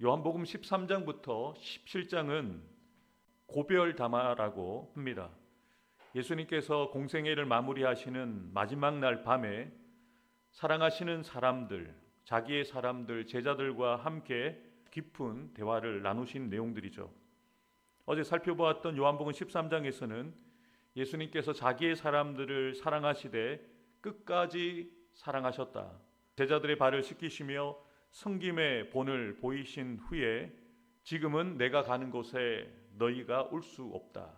요한복음 13장부터 17장은 고별담화라고 합니다. 예수님께서 공생애를 마무리하시는 마지막 날 밤에 사랑하시는 사람들, 자기의 사람들, 제자들과 함께 깊은 대화를 나누신 내용들이죠. 어제 살펴보았던 요한복음 13장에서는 예수님께서 자기의 사람들을 사랑하시되 끝까지 사랑하셨다. 제자들의 발을 씻기시며 섬김의 본을 보이신 후에 지금은 내가 가는 곳에 너희가 올 수 없다.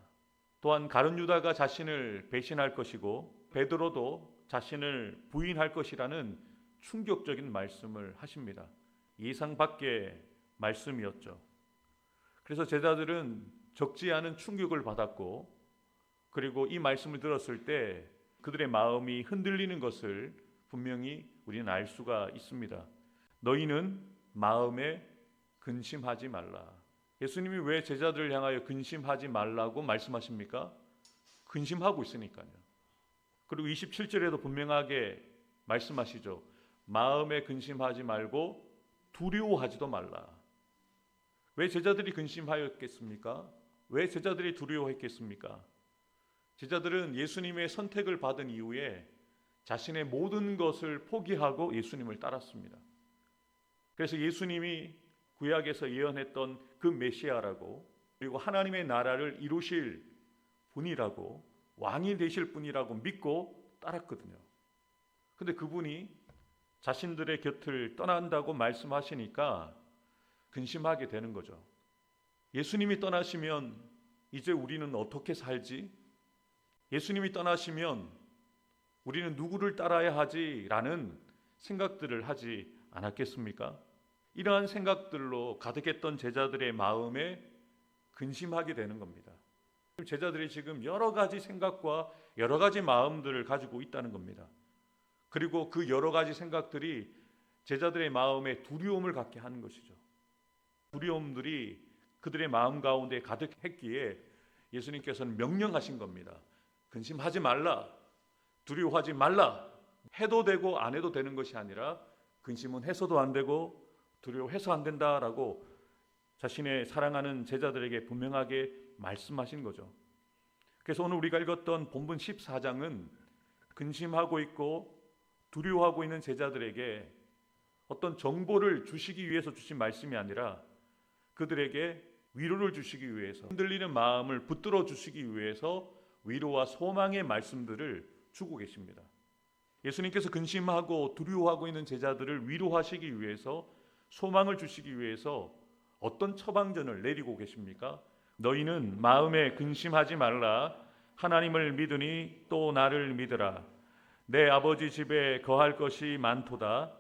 또한 가룟 유다가 자신을 배신할 것이고 베드로도 자신을 부인할 것이라는 충격적인 말씀을 하십니다. 예상 밖의 말씀이었죠. 그래서 제자들은 적지 않은 충격을 받았고, 그리고 이 말씀을 들었을 때 그들의 마음이 흔들리는 것을 분명히 우리는 알 수가 있습니다. 너희는 마음에 근심하지 말라. 예수님이 왜 제자들을 향하여 근심하지 말라고 말씀하십니까? 근심하고 있으니까요. 그리고 27절에도 분명하게 말씀하시죠. 마음에 근심하지 말고 두려워하지도 말라. 왜 제자들이 근심하였겠습니까? 왜 제자들이 두려워했겠습니까? 제자들은 예수님의 선택을 받은 이후에 자신의 모든 것을 포기하고 예수님을 따랐습니다. 그래서 예수님이 구약에서 예언했던 그 메시아라고, 그리고 하나님의 나라를 이루실 분이라고, 왕이 되실 분이라고 믿고 따랐거든요. 근데 그분이 자신들의 곁을 떠난다고 말씀하시니까 근심하게 되는 거죠. 예수님이 떠나시면 이제 우리는 어떻게 살지? 예수님이 떠나시면 우리는 누구를 따라야 하지? 라는 생각들을 하지 않았겠습니까? 이러한 생각들로 가득했던 제자들의 마음에 근심하게 되는 겁니다. 제자들이 지금 여러 가지 생각과 여러 가지 마음들을 가지고 있다는 겁니다. 그리고 그 여러 가지 생각들이 제자들의 마음에 두려움을 갖게 하는 것이죠. 두려움들이 그들의 마음 가운데 가득했기에 예수님께서는 명령하신 겁니다. 근심하지 말라, 두려워하지 말라. 해도 되고 안 해도 되는 것이 아니라 근심은 해서도 안 되고 두려워해서 안 된다라고 자신의 사랑하는 제자들에게 분명하게 말씀하신 거죠. 그래서 오늘 우리가 읽었던 본문 14장은 근심하고 있고 두려워하고 있는 제자들에게 어떤 정보를 주시기 위해서 주신 말씀이 아니라 그들에게 위로를 주시기 위해서, 흔들리는 마음을 붙들어 주시기 위해서 위로와 소망의 말씀들을 주고 계십니다. 예수님께서 근심하고 두려워하고 있는 제자들을 위로하시기 위해서, 소망을 주시기 위해서 어떤 처방전을 내리고 계십니까? 너희는 마음에 근심하지 말라. 하나님을 믿으니 또 나를 믿으라. 내 아버지 집에 거할 것이 많도다.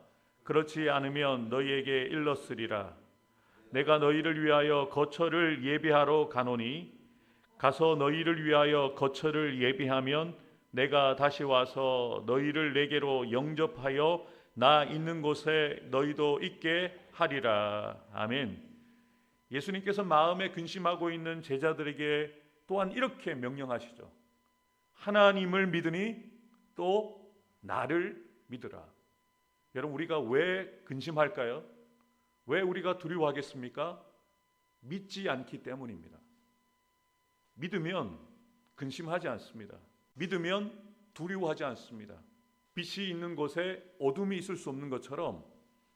그렇지 않으면 너희에게 일렀으리라. 내가 너희를 위하여 거처를 예비하러 가노니 가서 너희를 위하여 거처를 예비하면 내가 다시 와서 너희를 내게로 영접하여 나 있는 곳에 너희도 있게 하리라. 아멘. 예수님께서 마음에 근심하고 있는 제자들에게 또한 이렇게 명령하시죠. 하나님을 믿으니 또 나를 믿으라. 여러분, 우리가 왜 근심할까요? 왜 우리가 두려워하겠습니까? 믿지 않기 때문입니다. 믿으면 근심하지 않습니다. 믿으면 두려워하지 않습니다. 빛이 있는 곳에 어둠이 있을 수 없는 것처럼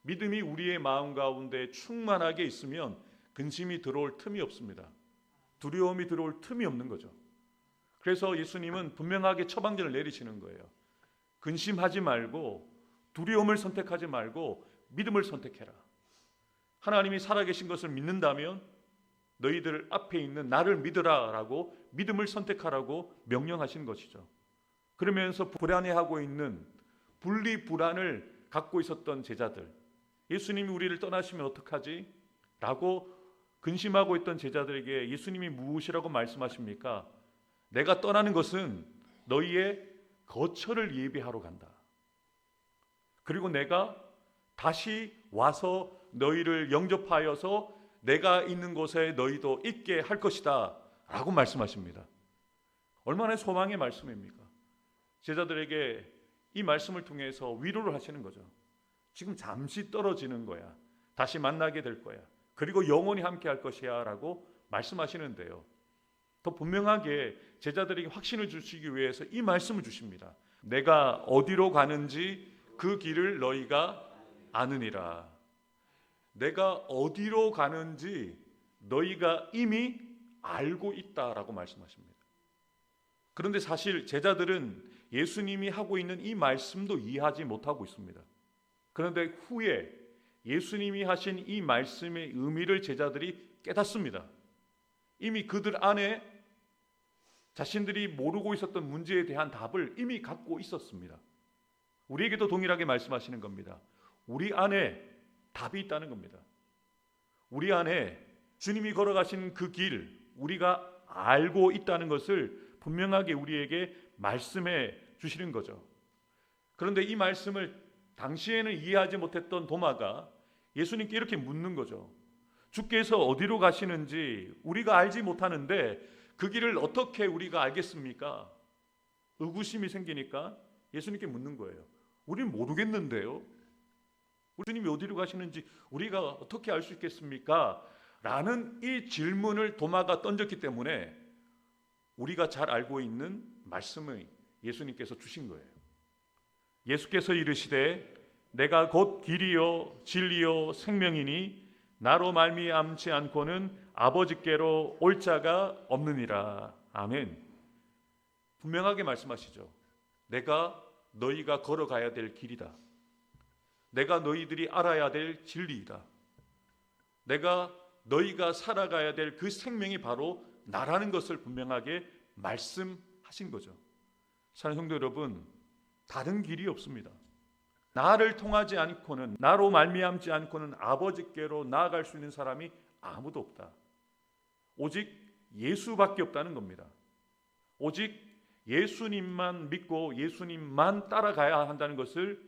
믿음이 우리의 마음 가운데 충만하게 있으면 근심이 들어올 틈이 없습니다. 두려움이 들어올 틈이 없는 거죠. 그래서 예수님은 분명하게 처방전을 내리시는 거예요. 근심하지 말고 두려움을 선택하지 말고 믿음을 선택해라. 하나님이 살아계신 것을 믿는다면 너희들 앞에 있는 나를 믿으라 라고 믿음을 선택하라고 명령하신 것이죠. 그러면서 불안해하고 있는 분리불안을 갖고 있었던 제자들, 예수님이 우리를 떠나시면 어떡하지? 라고 근심하고 있던 제자들에게 예수님이 무엇이라고 말씀하십니까? 내가 떠나는 것은 너희의 거처를 예비하러 간다. 그리고 내가 다시 와서 너희를 영접하여서 내가 있는 곳에 너희도 있게 할 것이다 라고 말씀하십니다. 얼마나 소망의 말씀입니까? 제자들에게 이 말씀을 통해서 위로를 하시는 거죠. 지금 잠시 떨어지는 거야. 다시 만나게 될 거야. 그리고 영원히 함께 할 것이야 라고 말씀하시는데요. 더 분명하게 제자들에게 확신을 주시기 위해서 이 말씀을 주십니다. 내가 어디로 가는지 그 길을 너희가 아느니라. 내가 어디로 가는지 너희가 이미 알고 있다라고 말씀하십니다. 그런데 사실 제자들은 예수님이 하고 있는 이 말씀도 이해하지 못하고 있습니다. 그런데 후에 예수님이 하신 이 말씀의 의미를 제자들이 깨닫습니다. 이미 그들 안에 자신들이 모르고 있었던 문제에 대한 답을 이미 갖고 있었습니다. 우리에게도 동일하게 말씀하시는 겁니다. 우리 안에 답이 있다는 겁니다. 우리 안에 주님이 걸어가신 그 길, 우리가 알고 있다는 것을 분명하게 우리에게 말씀해 주시는 거죠. 그런데 이 말씀을 당시에는 이해하지 못했던 도마가 예수님께 이렇게 묻는 거죠. 주께서 어디로 가시는지 우리가 알지 못하는데 그 길을 어떻게 우리가 알겠습니까? 의구심이 생기니까 예수님께 묻는 거예요. 우리는 모르겠는데요. 주님이 어디로 가시는지 우리가 어떻게 알 수 있겠습니까? 라는 이 질문을 도마가 던졌기 때문에 우리가 잘 알고 있는 말씀을 예수님께서 주신 거예요. 예수께서 이르시되 내가 곧 길이요 진리요 생명이니 나로 말미암지 않고는 아버지께로 올 자가 없느니라. 아멘. 분명하게 말씀하시죠. 내가 너희가 걸어가야 될 길이다. 내가 너희들이 알아야 될 진리이다. 내가 너희가 살아가야 될 그 생명이 바로 나라는 것을 분명하게 말씀하신 거죠. 사랑하는 성도 여러분, 다른 길이 없습니다. 나를 통하지 않고는, 나로 말미암지 않고는 아버지께로 나아갈 수 있는 사람이 아무도 없다. 오직 예수밖에 없다는 겁니다. 오직 예수님만 믿고 예수님만 따라가야 한다는 것을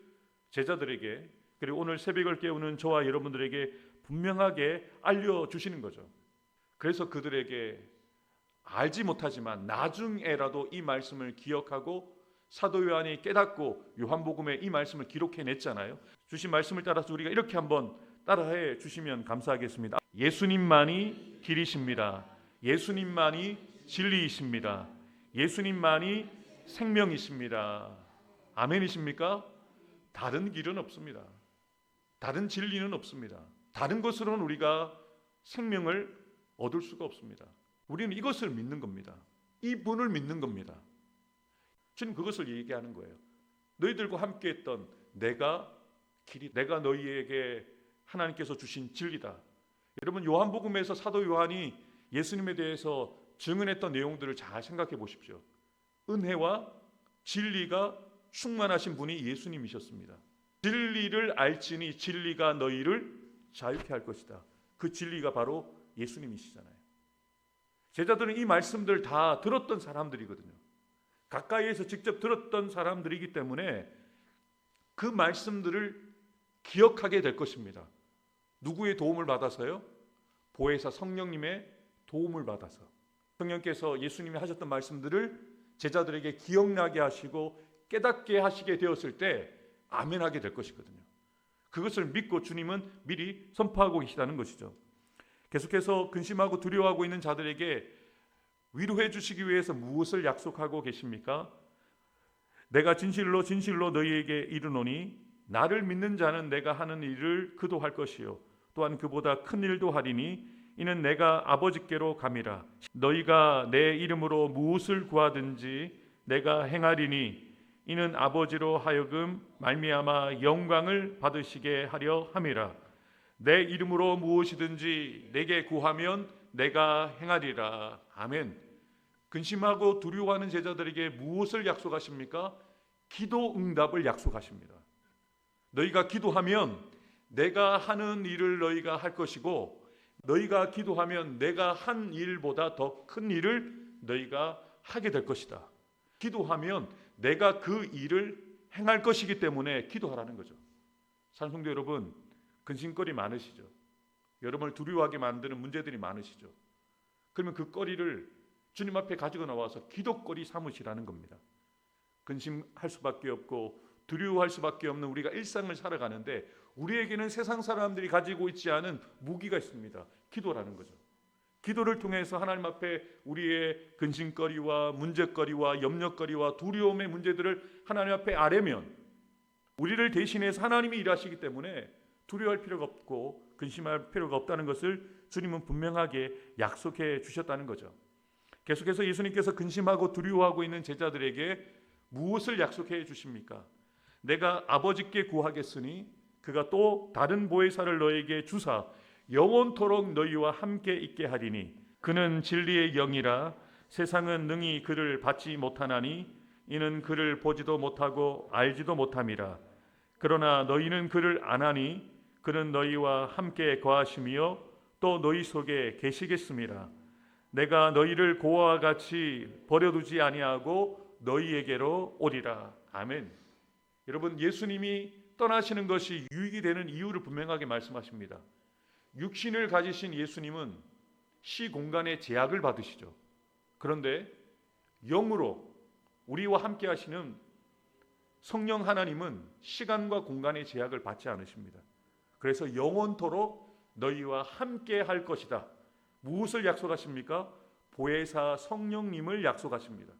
제자들에게, 그리고 오늘 새벽을 깨우는 저와 여러분들에게 분명하게 알려주시는 거죠. 그래서 그들에게 알지 못하지만 나중에라도 이 말씀을 기억하고 사도 요한이 깨닫고 요한복음에 이 말씀을 기록해냈잖아요. 주신 말씀을 따라서 우리가 이렇게 한번 따라해 주시면 감사하겠습니다. 예수님만이 길이십니다. 예수님만이 진리이십니다. 예수님만이 생명이십니다. 아멘이십니까? 다른 길은 없습니다. 다른 진리는 없습니다. 다른 것으로는 우리가 생명을 얻을 수가 없습니다. 우리는 이것을 믿는 겁니다. 이분을 믿는 겁니다. 주님 그것을 얘기하는 거예요. 너희들과 함께했던 내가 길이, 내가 너희에게 하나님께서 주신 진리다. 여러분 요한복음에서 사도 요한이 예수님에 대해서 증언했던 내용들을 잘 생각해 보십시오. 은혜와 진리가 충만하신 분이 예수님이셨습니다. 진리를 알지니 진리가 너희를 자유케 할 것이다. 그 진리가 바로 예수님이시잖아요. 제자들은 이 말씀들 다 들었던 사람들이거든요. 가까이에서 직접 들었던 사람들이기 때문에 그 말씀들을 기억하게 될 것입니다. 누구의 도움을 받아서요? 보혜사 성령님의 도움을 받아서 성령께서 예수님이 하셨던 말씀들을 제자들에게 기억나게 하시고 깨닫게 하시게 되었을 때 아멘하게 될 것이거든요. 그것을 믿고 주님은 미리 선포하고 계시다는 것이죠. 계속해서 근심하고 두려워하고 있는 자들에게 위로해 주시기 위해서 무엇을 약속하고 계십니까? 내가 진실로 진실로 너희에게 이르노니 나를 믿는 자는 내가 하는 일을 그도 할 것이요 또한 그보다 큰 일도 하리니 이는 내가 아버지께로 감이라. 너희가 내 이름으로 무엇을 구하든지 내가 행하리니 이는 아버지로 하여금 말미암아 영광을 받으시게 하려 함이라. 내 이름으로 무엇이든지 내게 구하면 내가 행하리라. 아멘. 근심하고 두려워하는 제자들에게 무엇을 약속하십니까? 기도 응답을 약속하십니다. 너희가 기도하면 내가 하는 일을 너희가 할 것이고 너희가 기도하면 내가 한 일보다 더 큰 일을 너희가 하게 될 것이다. 기도하면 내가 그 일을 행할 것이기 때문에 기도하라는 거죠. 사랑하는 성도 여러분, 근심거리 많으시죠? 여러분을 두려워하게 만드는 문제들이 많으시죠? 그러면 그 거리를 주님 앞에 가지고 나와서 기도거리 삼으시라는 겁니다. 근심할 수밖에 없고 두려워할 수밖에 없는 우리가 일상을 살아가는데 우리에게는 세상 사람들이 가지고 있지 않은 무기가 있습니다. 기도라는 거죠. 기도를 통해서 하나님 앞에 우리의 근심거리와 문제거리와 염려거리와 두려움의 문제들을 하나님 앞에 아뢰면 우리를 대신해서 하나님이 일하시기 때문에 두려워할 필요가 없고 근심할 필요가 없다는 것을 주님은 분명하게 약속해 주셨다는 거죠. 계속해서 예수님께서 근심하고 두려워하고 있는 제자들에게 무엇을 약속해 주십니까? 내가 아버지께 구하겠으니 그가 또 다른 보혜사를 너에게 주사 영원토록 너희와 함께 있게 하리니 그는 진리의 영이라 세상은 능히 그를 받지 못하나니 이는 그를 보지도 못하고 알지도 못함이라. 그러나 너희는 그를 아나니 그는 너희와 함께 거하시며 또 너희 속에 계시겠음이라. 내가 너희를 고아와 같이 버려두지 아니하고 너희에게로 오리라. 아멘. 여러분, 예수님이 떠나시는 것이 유익이 되는 이유를 분명하게 말씀하십니다. 육신을 가지신 예수님은 시공간의 제약을 받으시죠. 그런데 영으로 우리와 함께 하시는 성령 하나님은 시간과 공간의 제약을 받지 않으십니다. 그래서 영원토록 너희와 함께 할 것이다. 무엇을 약속하십니까? 보혜사 성령님을 약속하십니다.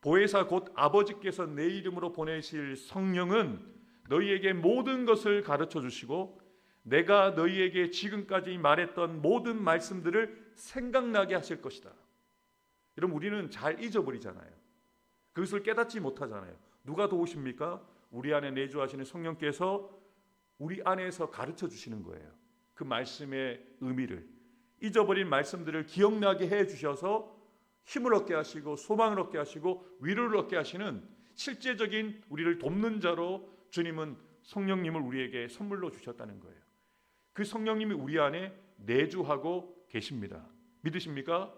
보혜사 곧 아버지께서 내 이름으로 보내실 성령은 너희에게 모든 것을 가르쳐 주시고 내가 너희에게 지금까지 말했던 모든 말씀들을 생각나게 하실 것이다. 여러분, 우리는 잘 잊어버리잖아요. 그것을 깨닫지 못하잖아요. 누가 도우십니까? 우리 안에 내주하시는 성령께서 우리 안에서 가르쳐 주시는 거예요. 그 말씀의 의미를, 잊어버린 말씀들을 기억나게 해 주셔서 힘을 얻게 하시고 소망을 얻게 하시고 위로를 얻게 하시는 실제적인 우리를 돕는 자로 주님은 성령님을 우리에게 선물로 주셨다는 거예요. 그 성령님이 우리 안에 내주하고 계십니다. 믿으십니까?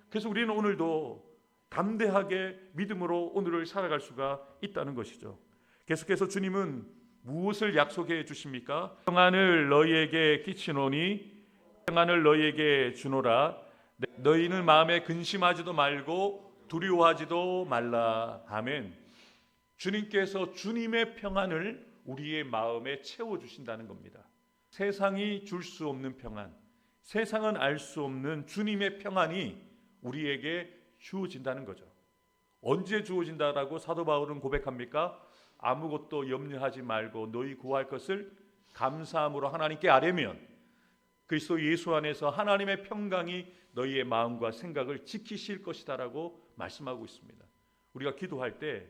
그래서 우리는 오늘도 담대하게 믿음으로 오늘을 살아갈 수가 있다는 것이죠. 계속해서 주님은 무엇을 약속해 주십니까? 평안을 너희에게 끼치노니 평안을 너희에게 주노라. 너희는 마음에 근심하지도 말고 두려워하지도 말라. 아멘. 주님께서 주님의 평안을 우리의 마음에 채워주신다는 겁니다. 세상이 줄 수 없는 평안, 세상은 알 수 없는 주님의 평안이 우리에게 주어진다는 거죠. 언제 주어진다라고 사도 바울은 고백합니까? 아무것도 염려하지 말고 너희 구할 것을 감사함으로 하나님께 아뢰면 그리스도 예수 안에서 하나님의 평강이 너희의 마음과 생각을 지키실 것이다라고 말씀하고 있습니다. 우리가 기도할 때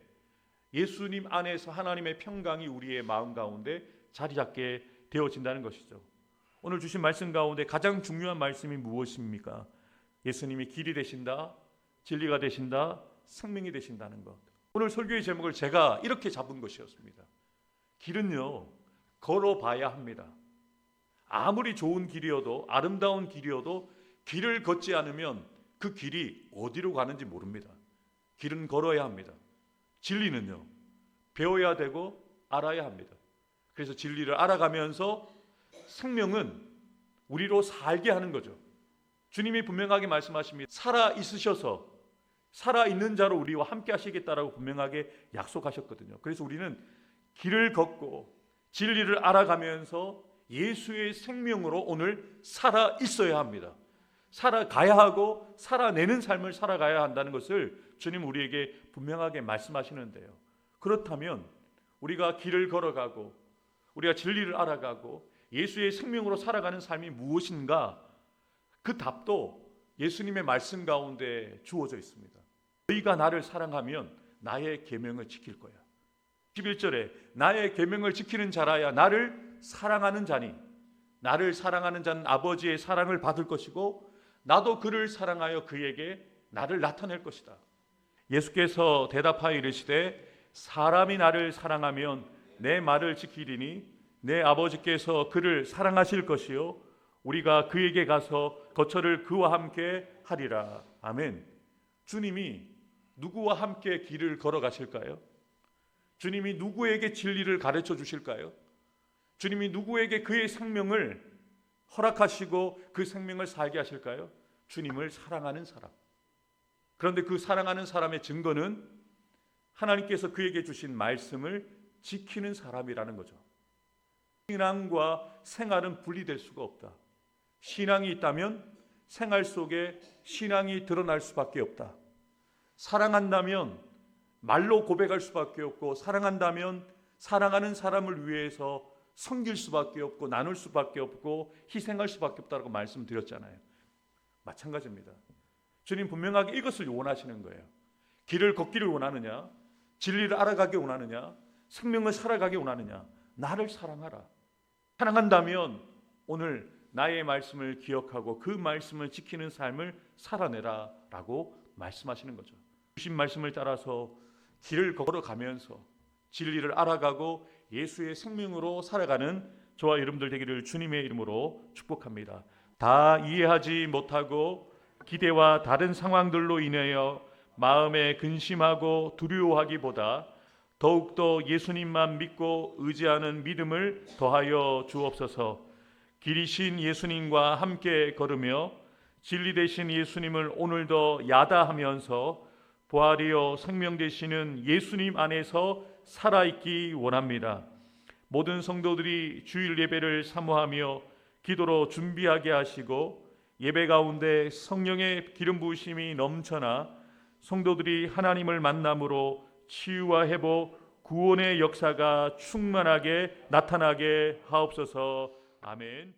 예수님 안에서 하나님의 평강이 우리의 마음 가운데 자리 잡게 되어진다는 것이죠. 오늘 주신 말씀 가운데 가장 중요한 말씀이 무엇입니까? 예수님이 길이 되신다, 진리가 되신다, 생명이 되신다는 것. 오늘 설교의 제목을 제가 이렇게 잡은 것이었습니다. 길은요, 걸어봐야 합니다. 아무리 좋은 길이어도 아름다운 길이어도 길을 걷지 않으면 그 길이 어디로 가는지 모릅니다. 길은 걸어야 합니다. 진리는요, 배워야 되고 알아야 합니다. 그래서 진리를 알아가면서 생명은 우리로 살게 하는 거죠. 주님이 분명하게 말씀하십니다. 살아 있으셔서 살아있는 자로 우리와 함께 하시겠다라고 분명하게 약속하셨거든요. 그래서 우리는 길을 걷고 진리를 알아가면서 예수의 생명으로 오늘 살아 있어야 합니다. 살아가야 하고 살아내는 삶을 살아가야 한다는 것을 주님 우리에게 분명하게 말씀하시는데요. 그렇다면 우리가 길을 걸어가고 우리가 진리를 알아가고 예수의 생명으로 살아가는 삶이 무엇인가? 그 답도 예수님의 말씀 가운데 주어져 있습니다. 너희가 나를 사랑하면 나의 계명을 지킬 거야. 11절에 나의 계명을 지키는 자라야 나를 사랑하는 자니 나를 사랑하는 자는 아버지의 사랑을 받을 것이고 나도 그를 사랑하여 그에게 나를 나타낼 것이다. 예수께서 대답하여 이르시되 사람이 나를 사랑하면 내 말을 지키리니 내 아버지께서 그를 사랑하실 것이요 우리가 그에게 가서 거처를 그와 함께 하리라. 아멘. 주님이 누구와 함께 길을 걸어가실까요? 주님이 누구에게 진리를 가르쳐 주실까요? 주님이 누구에게 그의 생명을 허락하시고 그 생명을 살게 하실까요? 주님을 사랑하는 사람. 그런데 그 사랑하는 사람의 증거는 하나님께서 그에게 주신 말씀을 지키는 사람이라는 거죠. 신앙과 생활은 분리될 수가 없다. 신앙이 있다면 생활 속에 신앙이 드러날 수밖에 없다. 사랑한다면 말로 고백할 수밖에 없고, 사랑한다면 사랑하는 사람을 위해서 섬길 수밖에 없고, 나눌 수밖에 없고, 희생할 수밖에 없다고 말씀드렸잖아요. 마찬가지입니다. 주님 분명하게 이것을 원하시는 거예요. 길을 걷기를 원하느냐, 진리를 알아가기 원하느냐, 생명을 살아가기 원하느냐, 나를 사랑하라. 사랑한다면 오늘 나의 말씀을 기억하고 그 말씀을 지키는 삶을 살아내라 라고 말씀하시는 거죠. 주신 말씀을 따라서 길을 걸어가면서 진리를 알아가고 예수의 생명으로 살아가는 저와 여러분들 되기를 주님의 이름으로 축복합니다. 다 이해하지 못하고 기대와 다른 상황들로 인하여 마음에 근심하고 두려워하기보다 더욱더 예수님만 믿고 의지하는 믿음을 더하여 주옵소서. 길이신 예수님과 함께 걸으며 진리 되신 예수님을 오늘도 야다하면서 부활이요 생명 되시는 예수님 안에서 살아있기 원합니다. 모든 성도들이 주일 예배를 사모하며 기도로 준비하게 하시고, 예배 가운데 성령의 기름 부으심이 넘쳐나 성도들이 하나님을 만남으로 치유와 회복, 구원의 역사가 충만하게 나타나게 하옵소서. 아멘.